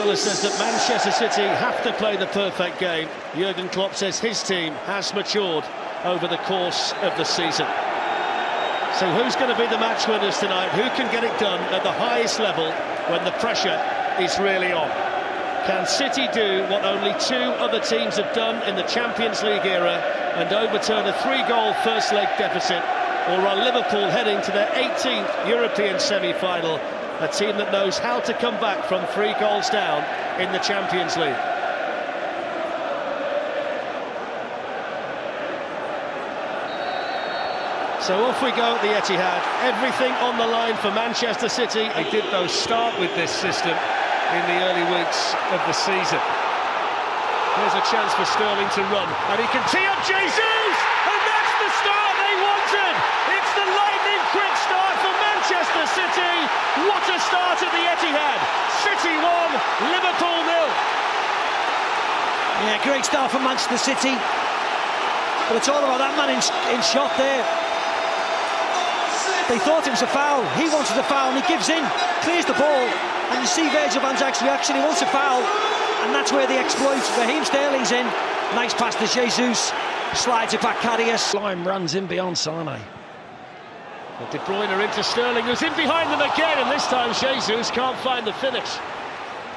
Guardiola says that Manchester City have to play the perfect game. Jurgen Klopp says his team has matured over the course of the season. So who's going to be the match winners tonight? Who can get it done at the highest level when the pressure is really on? Can City do what only two other teams have done in the Champions League era and overturn a 3-goal first leg deficit? Or are Liverpool heading to their 18th European semi-final, a team that knows how to come back from 3 goals down in the Champions League? So off we go at the Etihad, everything on the line for Manchester City. They did though start with this system in the early weeks of the season. Here's a chance for Sterling to run, and he can tee up Jesus, and that's the start they wanted! It's the lightning-quick start for Manchester City. What a start at the Etihad! City 1, Liverpool 0. Yeah, great start for Manchester City, but it's all about that man in shot there. They thought it was a foul, he wanted a foul, and he gives in, clears the ball, and you see Virgil van Dijk's reaction, he wants a foul, and that's where they exploit. Raheem Sterling's in, nice pass to Jesus, slides it back, Karius. Line runs in beyond Sane. De Bruyne into Sterling, who's in behind them again, and this time Jesus can't find the finish.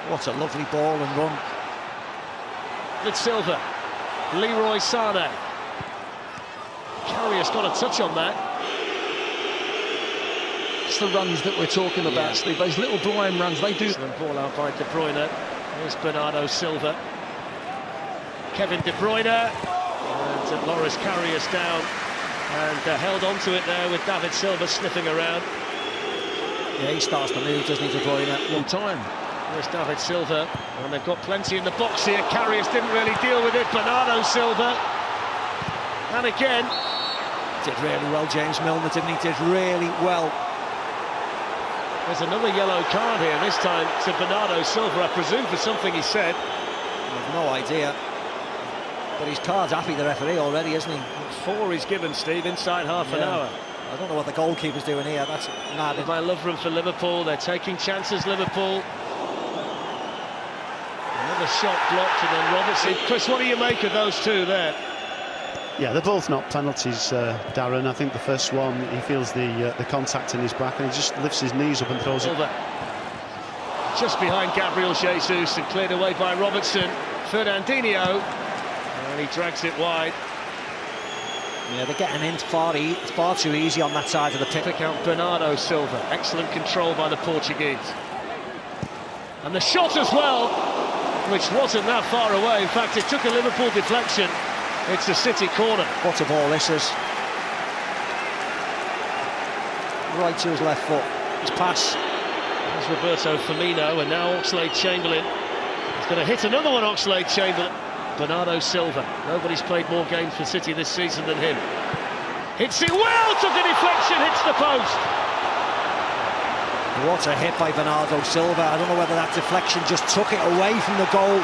What a lovely ball and run. With Silva, Leroy Sane. Karius got a touch on that. It's the runs that we're talking about, Steve. Those little blind runs, they do. And ball out by De Bruyne. Here's Bernardo Silva. Kevin De Bruyne. And Loris Karius down. And held on to it there with David Silva sniffing around. Yeah, he starts to move, doesn't he, De Bruyne? One time. There's David Silva. And they've got plenty in the box here. Karius didn't really deal with it. Bernardo Silva. And again. Did really well, James Milner, didn't he? Did really well. There's another yellow card here, this time to Bernardo Silva, I presume for something he said. I have no idea. But his card's happy, the referee, already, isn't he? 4 he's given, Steve, inside half an hour. I don't know what the goalkeeper's doing here, that's mad. My love room for Liverpool, they're taking chances, Liverpool. Another shot blocked, and then Robertson. Chris, what do you make of those two there? Yeah, they're both not penalties, Darren. I think the first one, he feels the contact in his back and he just lifts his knees up and throws it. Just behind Gabriel Jesus and cleared away by Robertson. Fernandinho, and he drags it wide. Yeah, they're getting in far too easy on that side of the pitch. Pick out Bernardo Silva. Excellent control by the Portuguese. And the shot as well, which wasn't that far away. In fact, it took a Liverpool deflection. It's a City corner. What a ball this is. Right to his left foot. His pass. There's Roberto Firmino, and now Oxlade-Chamberlain. He's going to hit another one, Oxlade-Chamberlain. Bernardo Silva. Nobody's played more games for City this season than him. Hits it well, took a deflection, hits the post. What a hit by Bernardo Silva. I don't know whether that deflection just took it away from the goal.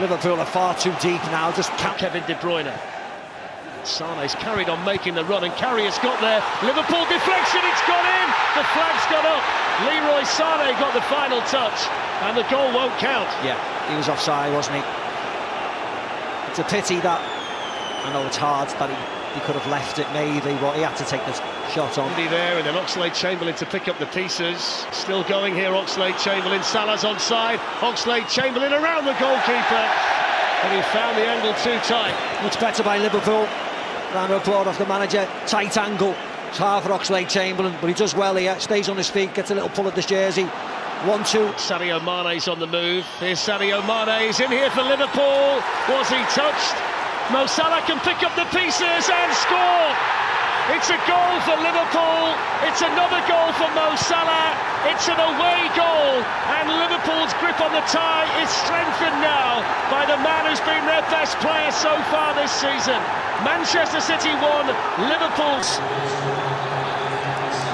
Liverpool are far too deep now, just Kevin De Bruyne. Sane's carried on making the run, and Karius got there. Liverpool deflection, it's gone in! The flag's gone up. Leroy Sane got the final touch, and the goal won't count. Yeah, he was offside, wasn't he? It's a pity that, I know it's hard, that he could have left it maybe, but he had to take the shot on. There, and then Oxlade-Chamberlain to pick up the pieces. Still going here, Oxlade-Chamberlain. Salah's onside. Oxlade-Chamberlain around the goalkeeper, and he found the angle too tight. Much better by Liverpool. Round of applause off the manager. Tight angle. It's hard for Oxlade-Chamberlain, but he does well here. Stays on his feet, gets a little pull at the jersey. 1-2. Sadio Mane's on the move. Here's Sadio Mane. He's in here for Liverpool. Was he touched? Mo Salah can pick up the pieces and score. It's a goal for Liverpool. It's another goal for Mo Salah. It's an away goal, and Liverpool's grip on the tie is strengthened now by the man who's been their best player so far this season. Manchester City won, Liverpool's.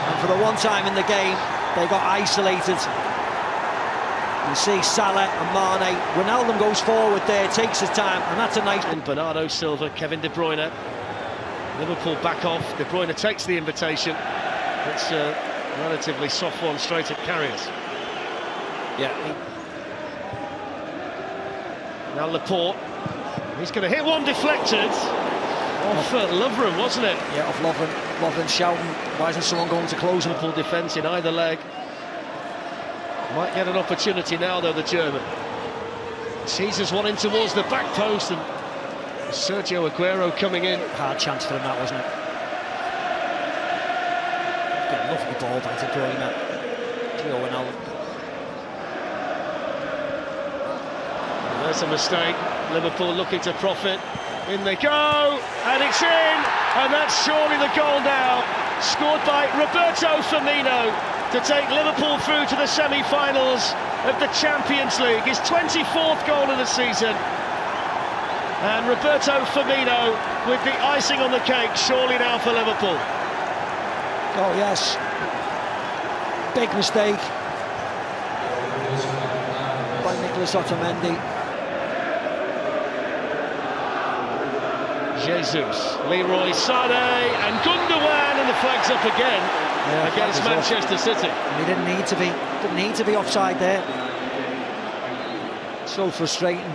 And for the one time in the game, they got isolated. You see Salah and Mane. Ronaldo goes forward there, takes his time, and that's a nice... And Bernardo Silva, Kevin De Bruyne. Liverpool back off. De Bruyne takes the invitation. It's Relatively soft one straight at carriers. Yeah. Now Laporte, he's going to hit one deflected. Off Lovren, wasn't it? Yeah, off Lovren. Lovren shouting, why isn't someone going to close him? Full defence in either leg. Might get an opportunity now, though, the German. Teases one in towards the back post, and Sergio Aguero coming in. Hard chance for him, that, wasn't it? Get a lovely ball back to PREMER. There's a mistake. Liverpool looking to profit. In they go, and it's in, and that's surely the goal now. Scored by Roberto Firmino to take Liverpool through to the semi-finals of the Champions League. His 24th goal of the season. And Roberto Firmino with the icing on the cake, surely now for Liverpool. Oh, yes. Big mistake by Nicolas Otamendi. Jesus, Leroy Sané and Gundogan, and the flag's up again against Manchester City. And he didn't need to be offside there. So frustrating.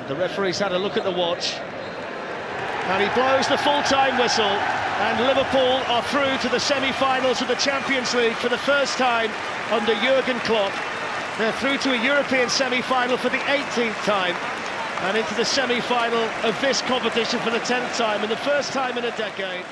The referee's had a look at the watch, and he blows the full-time whistle, and Liverpool are through to the semi-finals of the Champions League for the first time under Jurgen Klopp. They're through to a European semi-final for the 18th time, and into the semi-final of this competition for the 10th time, and the first time in a decade.